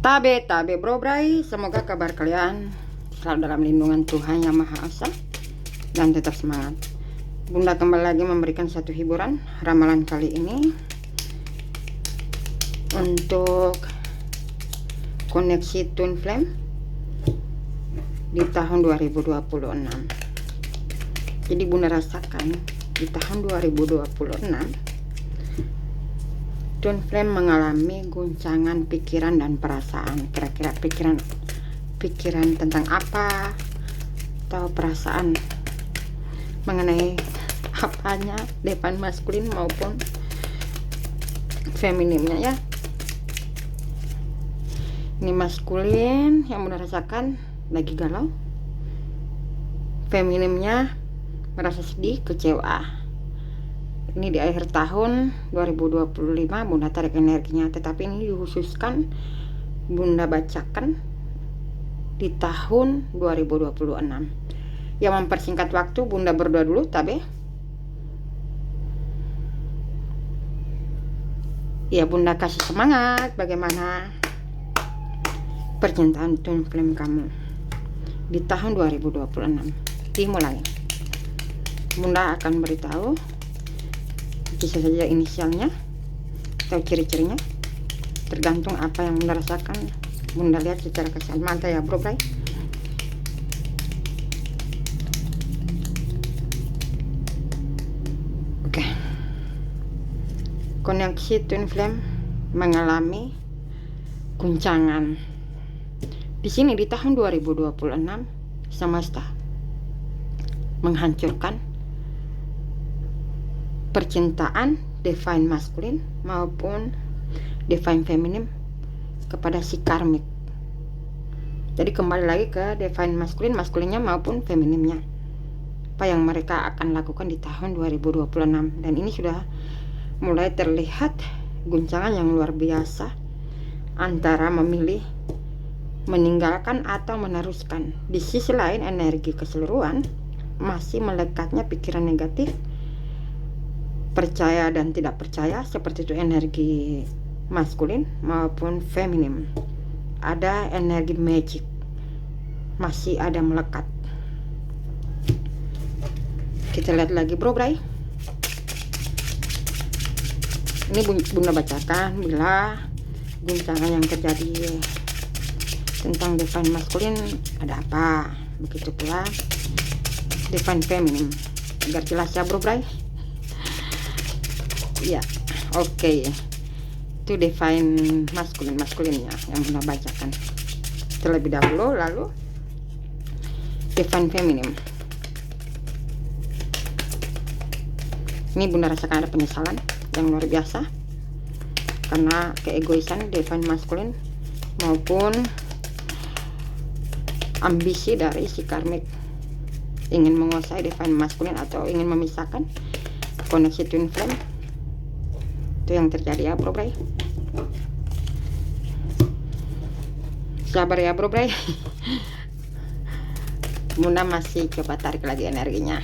Tabe bro bray, semoga kabar kalian selalu dalam lindungan Tuhan Yang Maha Esa dan tetap semangat. Bunda kembali lagi memberikan satu hiburan ramalan kali ini untuk koneksi Twin Flame di tahun 2026. Jadi Bunda rasakan di tahun 2026 Twin Flame mengalami guncangan pikiran dan perasaan. Kira-kira pikiran tentang apa atau perasaan mengenai apanya, divine maskulin maupun feminimnya ya. Ini maskulin yang Bunda rasakan lagi galau, feminimnya merasa sedih, kecewa. Ini di akhir tahun 2025 Bunda tarik energinya, tetapi ini dikhususkan Bunda bacakan di tahun 2026. Yang mempersingkat waktu, Bunda berdoa dulu tabe. Ya, Bunda kasih semangat bagaimana percintaan Twin Flame kamu di tahun 2026 dimulai. Bunda akan beritahu bisa saja inisialnya atau ciri-cirinya, tergantung apa yang Bunda rasakan. Bunda lihat secara keseluruhan. Mantap ya bro bray. Oke. Koneksi Twin Flame mengalami guncangan di sini di tahun 2026. Semesta menghancurkan percintaan divine maskulin maupun divine feminim kepada si karmik. Jadi kembali lagi ke divine maskulinnya maupun feminimnya, apa yang mereka akan lakukan di tahun 2026. Dan ini sudah mulai terlihat guncangan yang luar biasa antara memilih meninggalkan atau meneruskan. Di sisi lain, energi keseluruhan masih melekatnya pikiran negatif, percaya dan tidak percaya, seperti itu energi maskulin maupun feminim. Ada energi magic masih ada melekat. Kita lihat lagi bro bray. Ini Bunda bacakan bila guncangan yang terjadi tentang divine maskulin ada apa, begitu pula divine feminim, agar jelas ya bro bray. Ya, oke. Itu divine maskulinnya yang Bunda bacakan terlebih dahulu, lalu divine feminim. Ini Bunda rasakan ada penyesalan yang luar biasa karena keegoisan divine maskulin maupun ambisi dari si karmik ingin menguasai divine maskulin atau ingin memisahkan koneksi Twin Flame. Itu yang terjadi ya bro bray. Sabar ya bro bray. Bunda masih coba tarik lagi energinya,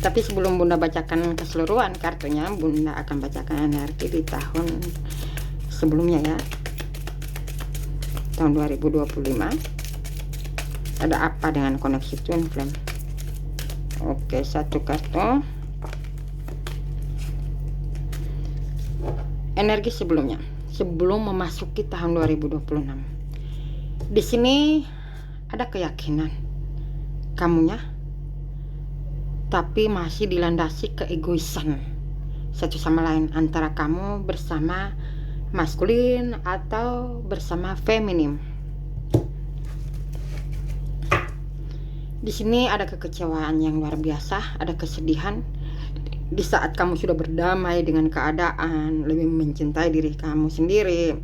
tapi sebelum Bunda bacakan keseluruhan kartunya, Bunda akan bacakan energi di tahun sebelumnya ya, tahun 2025. Ada apa dengan koneksi Twin Flame? Oke, satu kartu energi sebelumnya, sebelum memasuki tahun 2026. Di sini ada keyakinan kamunya, tapi masih dilandasi keegoisan satu sama lain antara kamu bersama maskulin atau bersama feminim. Di sini ada kekecewaan yang luar biasa, ada kesedihan. Di saat kamu sudah berdamai dengan keadaan, lebih mencintai diri kamu sendiri,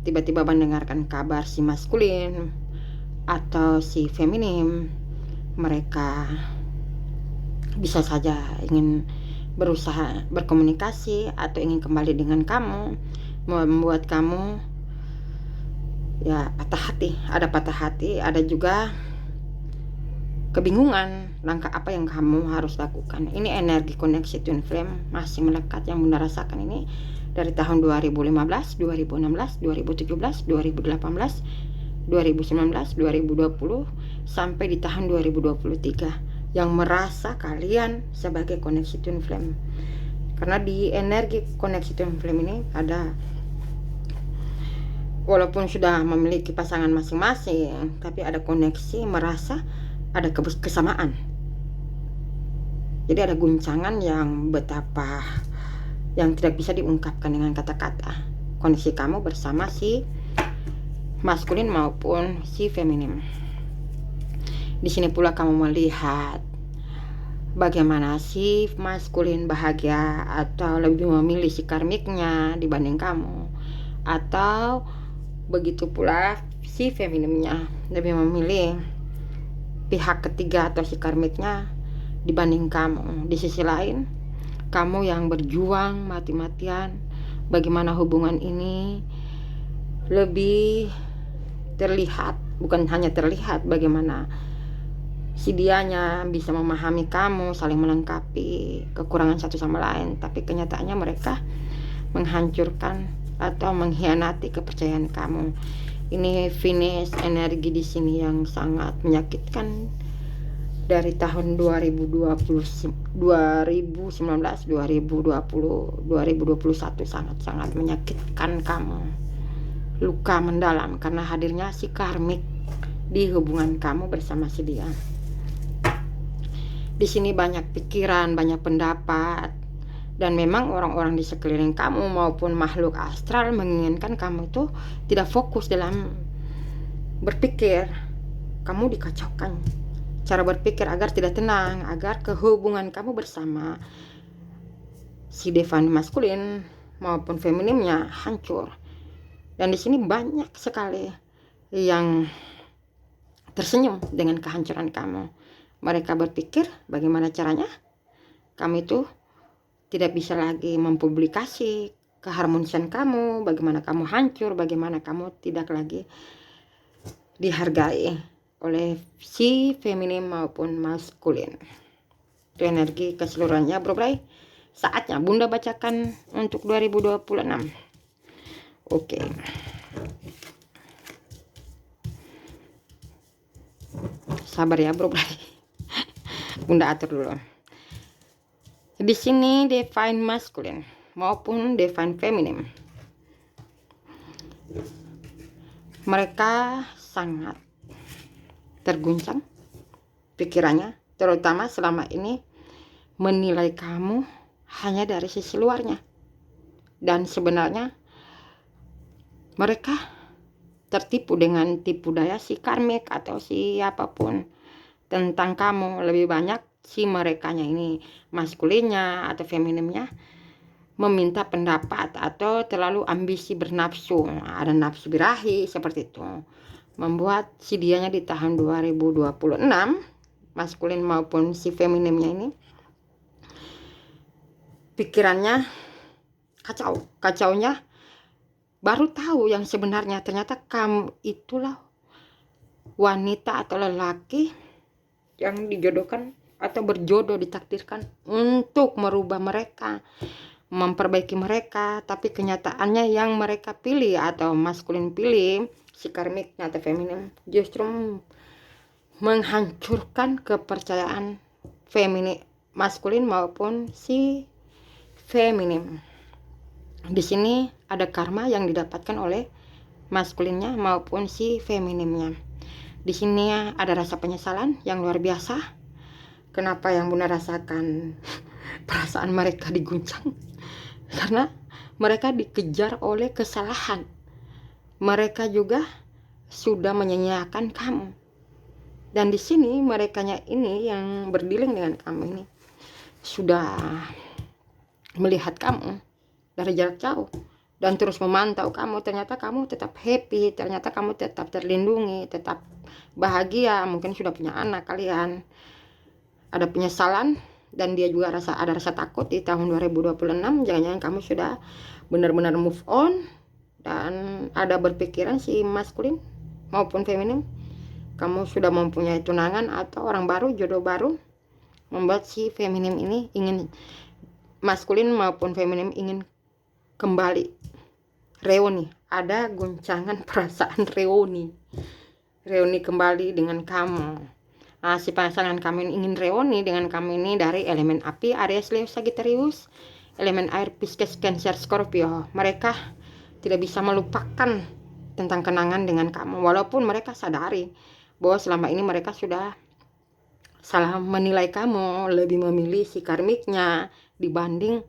tiba-tiba mendengarkan kabar si maskulin atau si feminim, mereka bisa saja ingin berusaha berkomunikasi atau ingin kembali dengan kamu, membuat kamu ya patah hati. Ada patah hati, ada juga kebingungan langkah apa yang kamu harus lakukan. Ini energi koneksi Twin Flame masih melekat yang Bunda rasakan. Ini dari tahun 2015, 2016, 2017, 2018, 2019, 2020 sampai di tahun 2023 yang merasa kalian sebagai koneksi twin flame. Karena di energi koneksi twin flame ini ada, walaupun sudah memiliki pasangan masing-masing, tapi ada koneksi merasa ada kesamaan. Jadi ada guncangan yang betapa yang tidak bisa diungkapkan dengan kata-kata. Koneksi kamu bersama si maskulin maupun si feminim. Di sini pula kamu melihat bagaimana si maskulin bahagia atau lebih memilih si karmiknya dibanding kamu, atau begitu pula si feminimnya lebih memilih pihak ketiga atau si karmiknya dibanding kamu. Di sisi lain, kamu yang berjuang mati-matian bagaimana hubungan ini lebih terlihat, bukan hanya terlihat, bagaimana si dianya bisa memahami kamu, saling melengkapi kekurangan satu sama lain, tapi kenyataannya mereka menghancurkan atau mengkhianati kepercayaan kamu. Ini finish energi di sini yang sangat menyakitkan dari tahun 2020, 2019, 2020, 2021 sangat-sangat menyakitkan kamu. Luka mendalam karena hadirnya si karmik di hubungan kamu bersama si dia. Di sini banyak pikiran, banyak pendapat, dan memang orang-orang di sekeliling kamu maupun makhluk astral menginginkan kamu itu tidak fokus dalam berpikir. Kamu dikacaukan cara berpikir agar tidak tenang, agar kehubungan kamu bersama si divine maskulin maupun feminimnya hancur. Dan di sini banyak sekali yang tersenyum dengan kehancuran kamu. Mereka berpikir bagaimana caranya kamu itu tidak bisa lagi mempublikasi keharmonisan kamu, bagaimana kamu hancur, bagaimana kamu tidak lagi dihargai oleh si feminim maupun maskulin. Itu energi keseluruhannya, Bro Bray. Saatnya Bunda bacakan untuk 2026. Oke. Sabar ya, Bro Bray. Bunda atur dulu. Di sini divine masculine maupun divine feminine, mereka sangat terguncang pikirannya, terutama selama ini menilai kamu hanya dari sisi luarnya, dan sebenarnya mereka tertipu dengan tipu daya si karmik atau siapapun tentang kamu. Lebih banyak si merekanya ini, maskulinnya atau feminimnya, meminta pendapat atau terlalu ambisi bernafsu, ada nafsu birahi seperti itu, membuat si dianya di tahun 2026 maskulin maupun si feminimnya ini pikirannya kacaunya baru tahu yang sebenarnya. Ternyata kamu itulah wanita atau lelaki yang dijodohkan atau berjodoh, ditakdirkan untuk merubah mereka, memperbaiki mereka. Tapi kenyataannya yang mereka pilih atau maskulin pilih, si karmiknya atau feminim, justru menghancurkan kepercayaan maskulin maupun si feminim. Di sini ada karma yang didapatkan oleh maskulinnya maupun si feminimnya. Di sini ada rasa penyesalan yang luar biasa. Kenapa yang Bunda rasakan perasaan mereka diguncang? Karena mereka dikejar oleh kesalahan. Mereka juga sudah menyanyiakan kamu. Dan di sini merekanya ini yang berdealing dengan kamu ini sudah melihat kamu dari jarak jauh dan terus memantau kamu. Ternyata kamu tetap happy, ternyata kamu tetap terlindungi, tetap bahagia, mungkin sudah punya anak kalian. Ada penyesalan dan dia juga ada rasa takut di tahun 2026. Jangan-jangan kamu sudah benar-benar move on dan ada berpikiran si maskulin maupun feminim, kamu sudah mempunyai tunangan atau orang baru, jodoh baru, membuat si feminim ini ingin, maskulin maupun feminim ingin kembali, reuni, ada guncangan perasaan reuni kembali dengan kamu. Nah, si pasangan kamu ini ingin reuni dengan kamu ini dari elemen api, Aries, Leo, Sagittarius, elemen air, Pisces, Cancer, Scorpio. Mereka tidak bisa melupakan tentang kenangan dengan kamu, walaupun mereka sadari bahwa selama ini mereka sudah salah menilai kamu, lebih memilih si karmiknya dibanding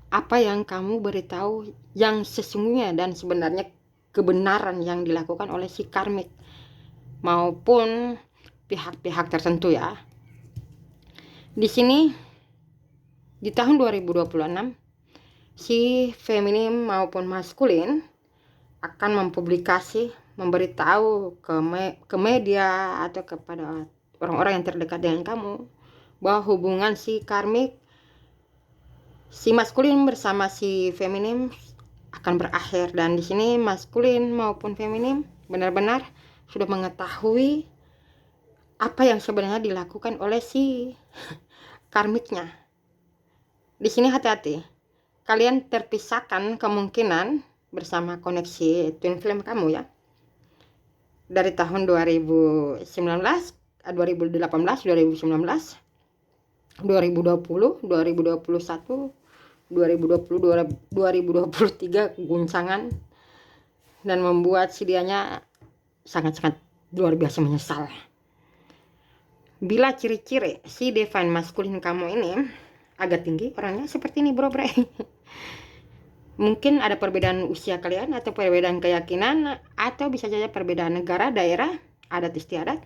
apa yang kamu beritahu yang sesungguhnya dan sebenarnya kebenaran yang dilakukan oleh si karmik maupun pihak-pihak tertentu ya. Di sini di tahun 2026 si feminim maupun maskulin akan mempublikasi, memberitahu ke media atau kepada orang-orang yang terdekat dengan kamu bahwa hubungan si karmik, si maskulin bersama si feminim akan berakhir. Dan di sini maskulin maupun feminim benar-benar sudah mengetahui apa yang sebenarnya dilakukan oleh si karmiknya. Di sini hati-hati, kalian terpisahkan kemungkinan bersama koneksi twin flame kamu ya. Dari tahun 2019, 2018, 2019, 2020, 2021, 2020, 2023 guncangan dan membuat si dianya sangat-sangat luar biasa menyesal. Bila ciri-ciri si divine maskulin kamu ini agak tinggi orangnya seperti ini bro. Mungkin ada perbedaan usia kalian atau perbedaan keyakinan atau bisa saja perbedaan negara, daerah, adat istiadat.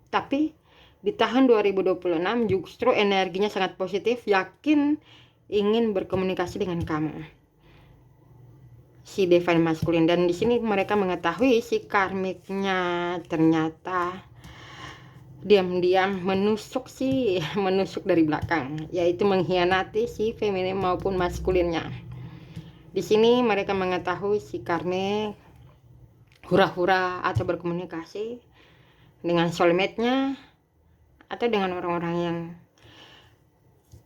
Tapi di tahun 2026 justru energinya sangat positif, yakin ingin berkomunikasi dengan kamu. Si divine maskulin, dan di sini mereka mengetahui si karmiknya ternyata diam-diam menusuk dari belakang, yaitu mengkhianati si feminin maupun maskulinnya. Di sini mereka mengetahui si karmik hura-hura atau berkomunikasi dengan soulmate-nya atau dengan orang-orang yang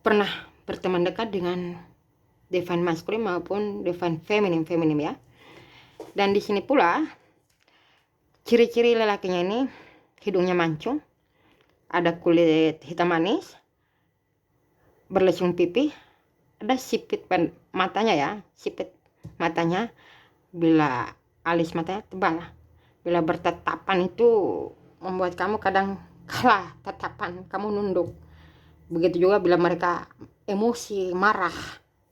pernah berteman dekat dengan divine maskulin maupun divine feminim ya. Dan di sini pula ciri-ciri lelakinya ini hidungnya mancung, ada kulit hitam manis, berlesung pipi, ada sipit matanya ya, sipit matanya, bila alis matanya tebal. Bila bertatapan itu membuat kamu kadang kalah tatapan, kamu nunduk. Begitu juga bila mereka emosi, marah,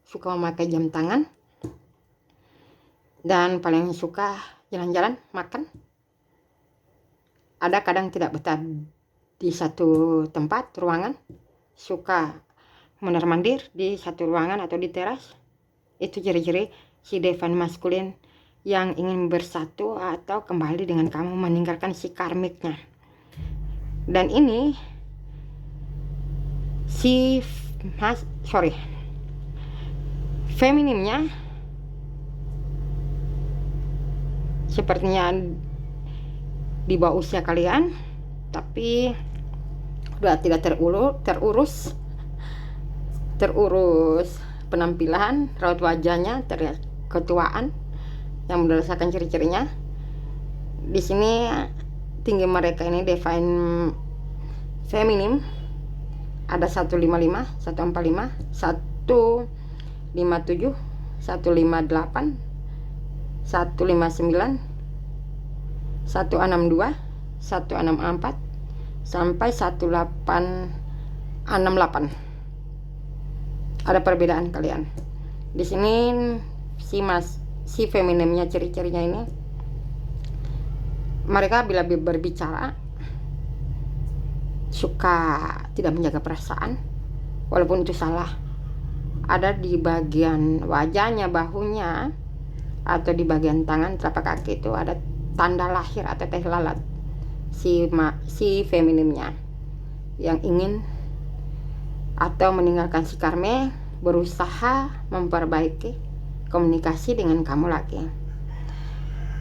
suka memakai jam tangan, dan paling suka jalan-jalan, makan. Ada kadang tidak betah di satu tempat, ruangan, suka mondar-mandir di satu ruangan atau di teras. Itu ciri-ciri si divine maskulin yang ingin bersatu atau kembali dengan kamu, meninggalkan si karmiknya. Dan ini si feminimnya sepertinya di bawah usia kalian, tapi sudah tidak terurus penampilan, raut wajahnya terlihat ketuaan yang berdasarkan ciri-cirinya. Di sini tinggi mereka ini divine feminim ada 155, 145, 157, 158, 159, 162, 164 sampai 1868. Ada perbedaan kalian. Di sini si feminimnya ciri-cirinya ini, mereka bila berbicara suka tidak menjaga perasaan, walaupun itu salah. Ada di bagian wajahnya, bahunya, atau di bagian tangan, telapak kaki itu ada tanda lahir atau teh lalat si feminimnya yang ingin atau meninggalkan si karme, berusaha memperbaiki komunikasi dengan kamu lagi.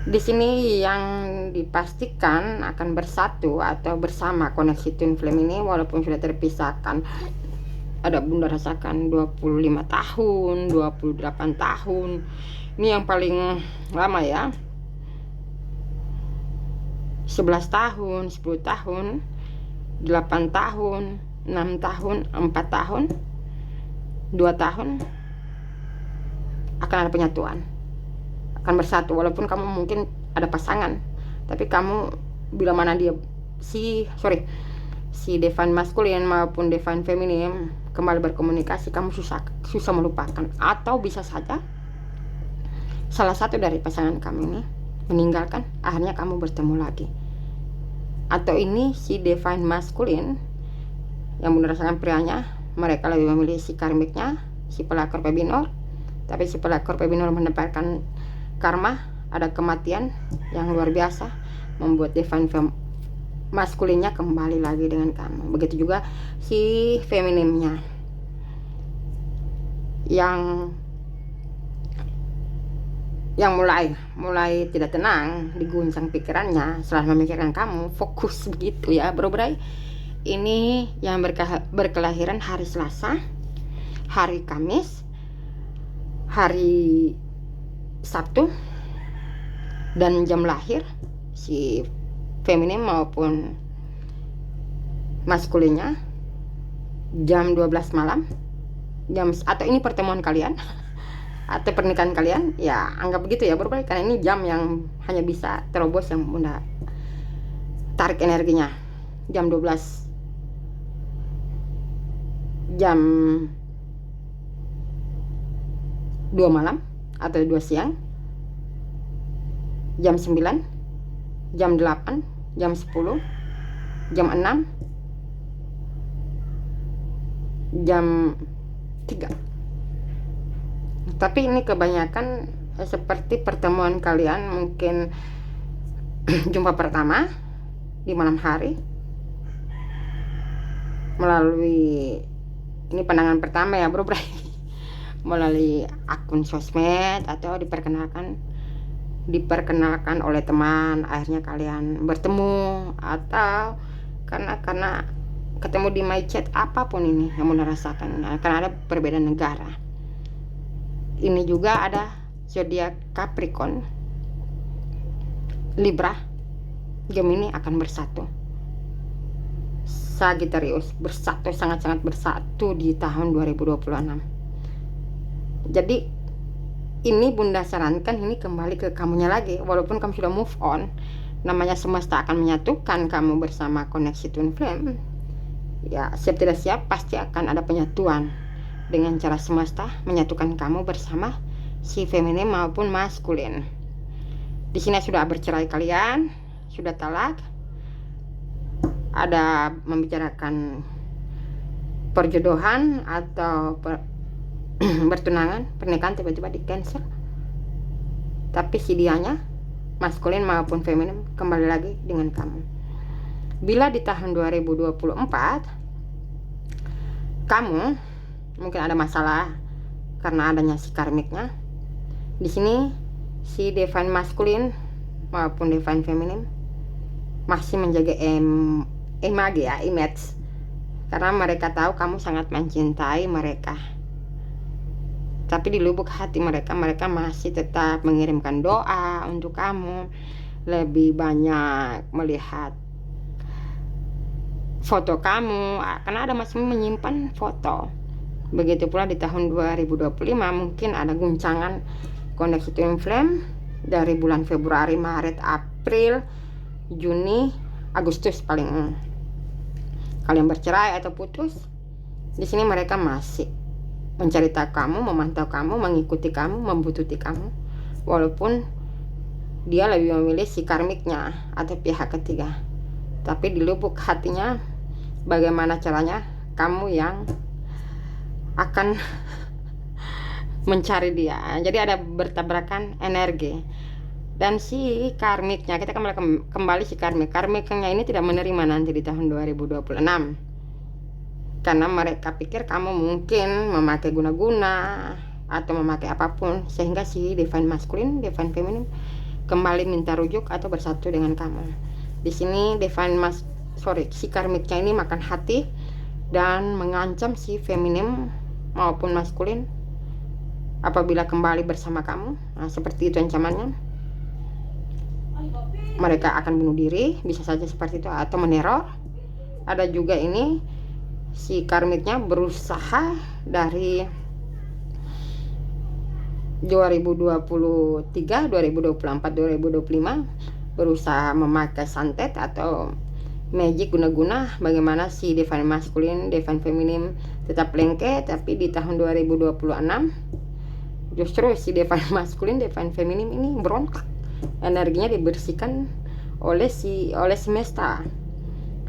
Di sini yang dipastikan akan bersatu atau bersama koneksi twin flame ini, walaupun sudah terpisahkan ada bunda rasakan 25 tahun, 28 tahun. Ini yang paling lama ya, 11 tahun, 10 tahun, 8 tahun, 6 tahun, 4 tahun, 2 tahun akan ada penyatuan, akan bersatu. Walaupun kamu mungkin ada pasangan, tapi kamu bila mana dia si divine masculine maupun divine feminine kembali berkomunikasi, kamu susah melupakan. Atau bisa saja salah satu dari pasangan kamu ini meninggalkan, akhirnya kamu bertemu lagi. Atau ini si divine masculine yang berdasarkan prianya, mereka lebih memilih si karmiknya, si pelakor pebinor. Tapi si pelakor pebinor mendapatkan karma, ada kematian yang luar biasa, membuat divine maskulinnya kembali lagi dengan kamu. Begitu juga si femininnya yang mulai tidak tenang, diguncang pikirannya setelah memikirkan kamu, fokus begitu ya bro bray. Ini yang berkelahiran hari Selasa, hari Kamis, hari Sabtu, dan jam lahir si feminin maupun maskulinnya jam 12 malam, atau ini pertemuan kalian atau pernikahan kalian ya, anggap begitu ya bro, karena ini jam yang hanya bisa terobos yang bunda tarik energinya. Jam 12, jam 2 malam atau 2 siang, jam 9, jam 8, jam 10, jam 6, jam 3. Tapi ini kebanyakan seperti pertemuan kalian mungkin jumpa pertama di malam hari melalui, ini pandangan pertama ya bro bro, melalui akun sosmed atau diperkenalkan oleh teman, akhirnya kalian bertemu, atau karena ketemu di my chat, apapun ini yang mau rasakan. Karena ada perbedaan negara. Ini juga ada zodiak Capricorn, Libra, Gemini akan bersatu. Sagittarius bersatu, sangat-sangat bersatu di tahun 2026. Jadi ini bunda sarankan ini kembali ke kamunya lagi. Walaupun kamu sudah move on, namanya semesta akan menyatukan kamu bersama koneksi twin flame. Ya, siap tidak siap pasti akan ada penyatuan dengan cara semesta menyatukan kamu bersama si feminin maupun maskulin. Di sini sudah bercerai kalian, sudah talak, ada membicarakan perjodohan atau bertunangan, pernikahan tiba-tiba di cancel. Tapi si dianya maskulin maupun feminin kembali lagi dengan kamu. Bila di tahun 2024 kamu mungkin ada masalah karena adanya si karmiknya, di sini si divine maskulin maupun divine feminin masih menjaga image, karena mereka tahu kamu sangat mencintai mereka. Tapi di lubuk hati mereka masih tetap mengirimkan doa untuk kamu, lebih banyak melihat foto kamu, karena ada masih menyimpan foto. Begitu pula di tahun 2025 mungkin ada guncangan koneksi twin flame dari bulan Februari, Maret, April, Juni, Agustus paling kalian bercerai atau putus. Di sini mereka masih mencari tahu kamu, memantau kamu, mengikuti kamu, membutuhkan kamu, walaupun dia lebih memilih si karmiknya atau pihak ketiga. Tapi di lubuk hatinya, bagaimana caranya kamu yang akan mencari dia. Jadi ada bertabrakan energi. Dan si karmiknya, kita kembali si karmiknya ini tidak menerima nanti di tahun 2026, karena mereka pikir kamu mungkin memakai guna-guna atau memakai apapun, sehingga si divine masculine, divine feminine kembali minta rujuk atau bersatu dengan kamu. Di sini si karmiknya ini makan hati dan mengancam si feminim maupun maskulin apabila kembali bersama kamu. Nah, seperti itu ancamannya. Mereka akan bunuh diri, bisa saja seperti itu, atau meneror. Ada juga ini si karmiknya berusaha dari 2023, 2024, 2025 berusaha memakai santet atau magic guna-guna bagaimana si divine maskulin, divine feminim tetap lengket, tapi di tahun 2026 justru si divine maskulin, divine feminim ini berontak. Energinya dibersihkan oleh semesta.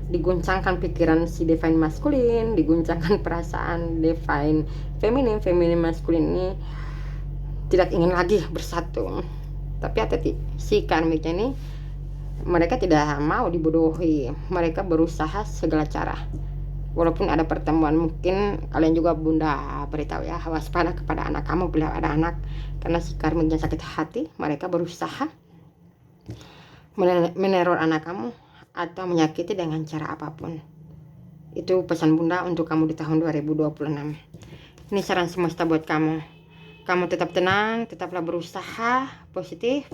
Diguncangkan pikiran si divine maskulin, diguncangkan perasaan divine feminim, feminim maskulin ini tidak ingin lagi bersatu. Tapi si karmiknya ini mereka tidak mau dibodohi, mereka berusaha segala cara. Walaupun ada pertemuan, mungkin kalian juga bunda beritahu ya, waspada kepada anak kamu bila ada anak, karena si karmiknya sakit hati. Mereka berusaha meneror anak kamu atau menyakiti dengan cara apapun. Itu pesan bunda untuk kamu di tahun 2026. Ini saran semesta buat kamu. Kamu tetap tenang, tetaplah berusaha positif,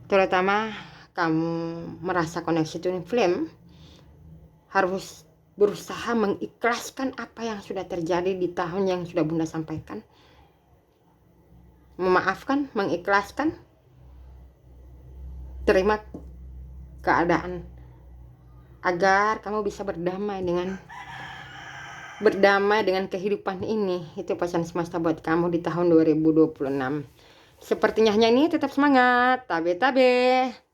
terutama kamu merasa koneksi twin flame, harus berusaha mengikhlaskan apa yang sudah terjadi di tahun yang sudah bunda sampaikan. Memaafkan, mengikhlaskan, terima keadaan agar kamu bisa berdamai dengan kehidupan ini. Itu pesan semesta buat kamu di tahun 2026. Sepertinya hanya ini, tetap semangat, tabe-tabe.